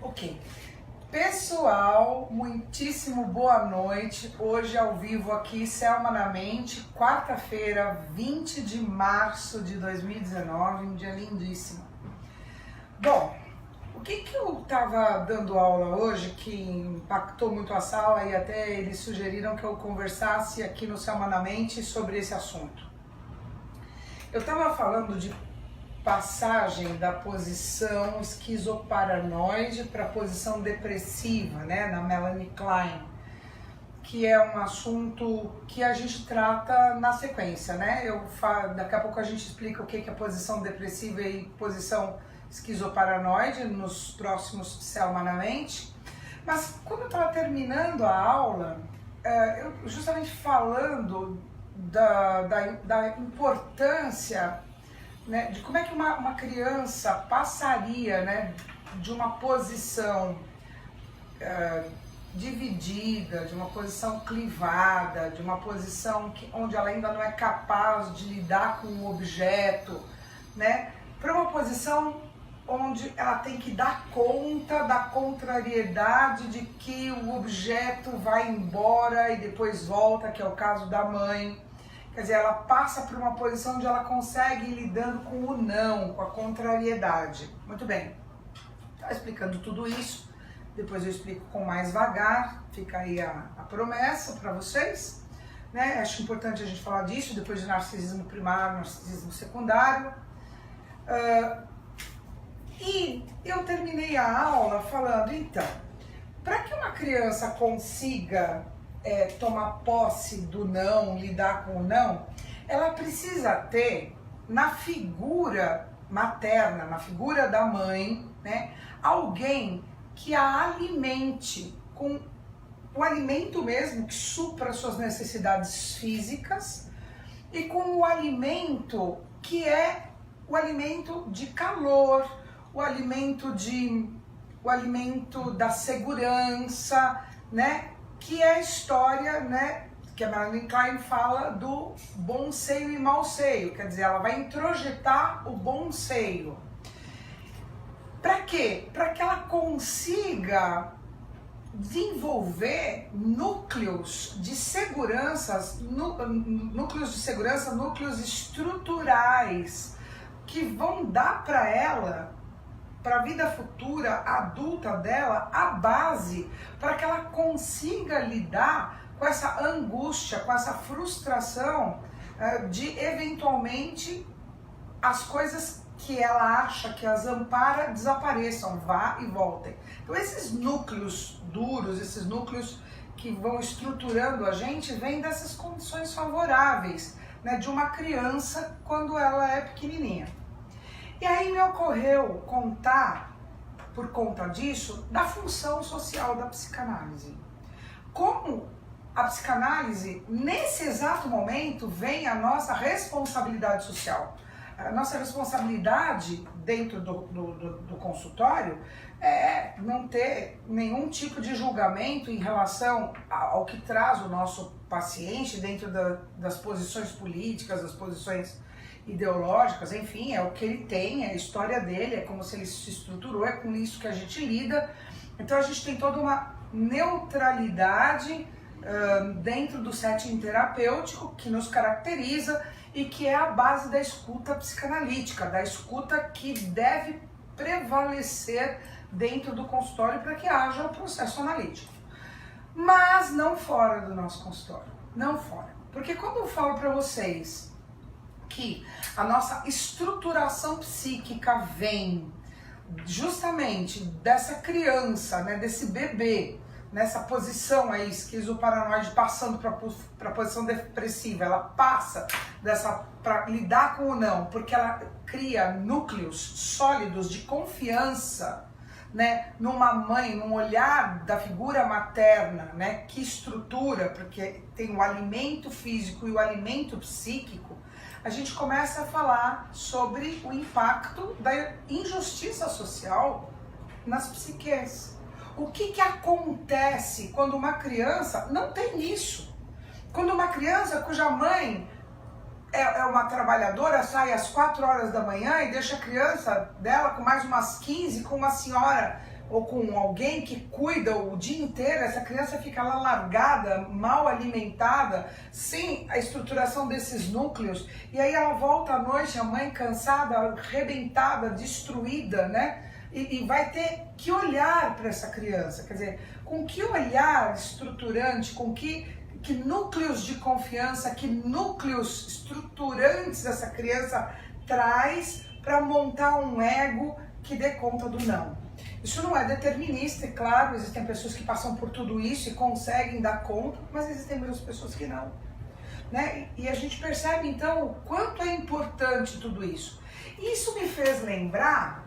Ok. Pessoal, muitíssimo boa noite. Hoje ao vivo aqui, Selma na Mente, quarta-feira, 20 de março de 2019, um dia lindíssimo. Bom, o que eu estava dando aula hoje que impactou muito a sala e até eles sugeriram que eu conversasse aqui no Selma na Mente sobre esse assunto? Eu estava falando de passagem da posição esquizoparanoide para a posição depressiva, né, na Melanie Klein, que é um assunto que a gente trata na sequência, né? Daqui a pouco a gente explica o que é posição depressiva e posição esquizoparanoide nos próximos Selma na Mente. Mas quando eu estava terminando a aula, eu justamente falando da importância, né, de como é que uma criança passaria, né, de uma posição dividida, de uma posição clivada, de uma posição onde ela ainda não é capaz de lidar com o objeto, né, para uma posição onde ela tem que dar conta da contrariedade de que o objeto vai embora e depois volta, que é o caso da mãe. Quer dizer, ela passa por uma posição onde ela consegue ir lidando com o não, com a contrariedade. Muito bem. Tá explicando tudo isso. Depois eu explico com mais vagar. Fica aí a promessa para vocês. Né? Acho importante a gente falar disso, depois de narcisismo primário, narcisismo secundário. E eu terminei a aula falando, então, para que uma criança consiga tomar posse do não, lidar com o não, ela precisa ter na figura materna, na figura da mãe, né, alguém que a alimente com o alimento mesmo, que supra suas necessidades físicas, e com o alimento que é o alimento de calor, o alimento da segurança, né? Que é a história, né, que a Melanie Klein fala do bom seio e mau seio, quer dizer, ela vai introjetar o bom seio. Para quê? Para que ela consiga desenvolver núcleos de segurança, núcleos estruturais que vão dar para ela, para a vida futura adulta dela, a base para que ela consiga lidar com essa angústia, com essa frustração de eventualmente as coisas que ela acha que as ampara desapareçam, vá e voltem. Então esses núcleos duros, esses núcleos que vão estruturando a gente, vêm dessas condições favoráveis, né, de uma criança quando ela é pequenininha. E aí me ocorreu contar, por conta disso, da função social da psicanálise. Como a psicanálise, nesse exato momento, vem a nossa responsabilidade social. A nossa responsabilidade dentro do consultório é não ter nenhum tipo de julgamento em relação ao que traz o nosso paciente dentro das posições políticas, das posições ideológicas, enfim, é o que ele tem, é a história dele, é como se ele se estruturou, é com isso que a gente lida. Então a gente tem toda uma neutralidade dentro do setting terapêutico que nos caracteriza e que é a base da escuta psicanalítica, da escuta que deve prevalecer dentro do consultório para que haja o processo analítico. Mas não fora do nosso consultório, não fora. Porque quando eu falo para vocês que a nossa estruturação psíquica vem justamente dessa criança, né, desse bebê, nessa posição aí esquizoparanoide passando para a posição depressiva, ela passa para lidar com o não, porque ela cria núcleos sólidos de confiança, né, numa mãe, num olhar da figura materna, né, que estrutura, porque tem o alimento físico e o alimento psíquico. A gente começa a falar sobre o impacto da injustiça social nas psiques. O que acontece quando uma criança não tem isso? Quando uma criança cuja mãe é uma trabalhadora, sai às 4 horas da manhã e deixa a criança dela com mais umas 15 com uma senhora ou com alguém que cuida o dia inteiro, essa criança fica lá largada, mal alimentada, sem a estruturação desses núcleos, e aí ela volta à noite, a mãe cansada, arrebentada, destruída, né? E vai ter que olhar para essa criança, quer dizer, com que olhar estruturante, com que núcleos de confiança, que núcleos estruturantes essa criança traz para montar um ego que dê conta do não. Isso não é determinista, é claro, existem pessoas que passam por tudo isso e conseguem dar conta, mas existem muitas pessoas que não. Né? E a gente percebe então o quanto é importante tudo isso. Isso me fez lembrar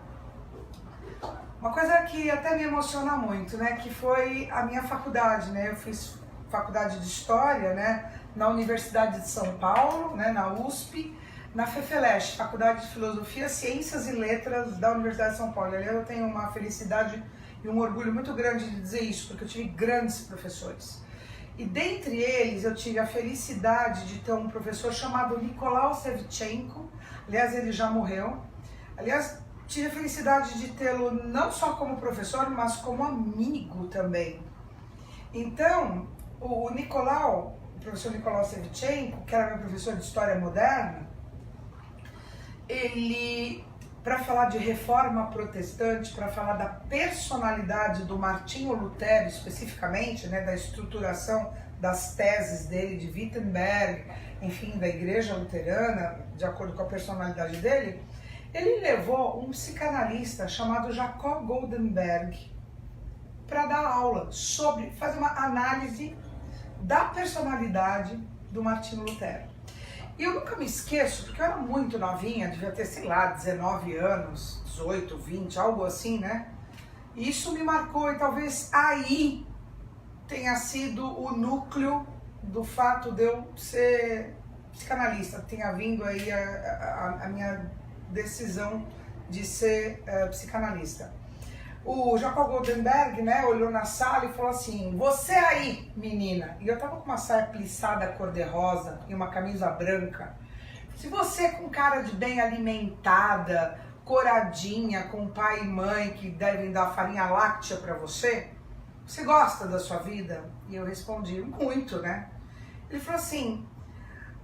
uma coisa que até me emociona muito, né? Que foi a minha faculdade, né? Eu fiz faculdade de História, né? Na Universidade de São Paulo, né? Na USP, na FEFELESH, Faculdade de Filosofia, Ciências e Letras da Universidade de São Paulo. Ali eu tenho uma felicidade e um orgulho muito grande de dizer isso, porque eu tive grandes professores. E dentre eles eu tive a felicidade de ter um professor chamado Nicolau Sevchenko, aliás ele já morreu, aliás tive a felicidade de tê-lo não só como professor, mas como amigo também. Então, o Nicolau, o professor Nicolau Sevchenko, que era meu professor de História Moderna, ele, para falar de reforma protestante, para falar da personalidade do Martinho Lutero especificamente, né, da estruturação das teses dele de Wittenberg, enfim, da Igreja Luterana, de acordo com a personalidade dele, ele levou um psicanalista chamado Jacob Goldenberg para dar aula sobre, fazer uma análise da personalidade do Martinho Lutero. E eu nunca me esqueço, porque eu era muito novinha, devia ter, sei lá, 19 anos, 18, 20, algo assim, né? E isso me marcou e talvez aí tenha sido o núcleo do fato de eu ser psicanalista, tenha vindo aí a minha decisão de ser psicanalista. O Jacob Goldenberg, né, olhou na sala e falou assim: você aí, menina, e eu tava com uma saia plissada cor-de-rosa e uma camisa branca, se você com cara de bem alimentada, coradinha, com pai e mãe que devem dar farinha láctea pra você, você gosta da sua vida? E eu respondi: muito, né? Ele falou assim: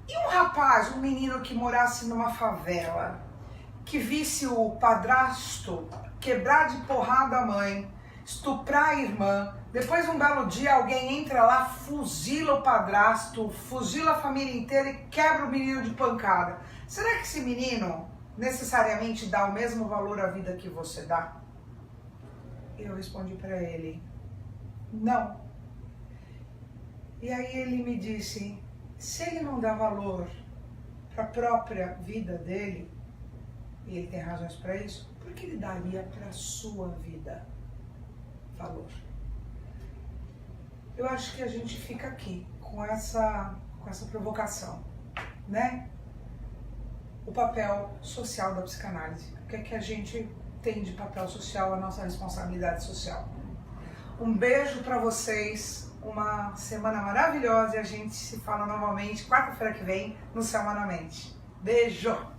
e um rapaz, um menino que morasse numa favela, que visse o padrasto quebrar de porrada a mãe, estuprar a irmã, depois um belo dia alguém entra lá, fuzila o padrasto, fuzila a família inteira e quebra o menino de pancada. Será que esse menino necessariamente dá o mesmo valor à vida que você dá? Eu respondi para ele: não. E aí ele me disse: se ele não dá valor para a própria vida dele, e ele tem razões para isso, por que ele daria para a sua vida valor? Eu acho que a gente fica aqui com essa provocação, né? O papel social da psicanálise. O que é que a gente tem de papel social, a nossa responsabilidade social? Um beijo para vocês, uma semana maravilhosa e a gente se fala novamente quarta-feira que vem no Semanalmente. Beijo!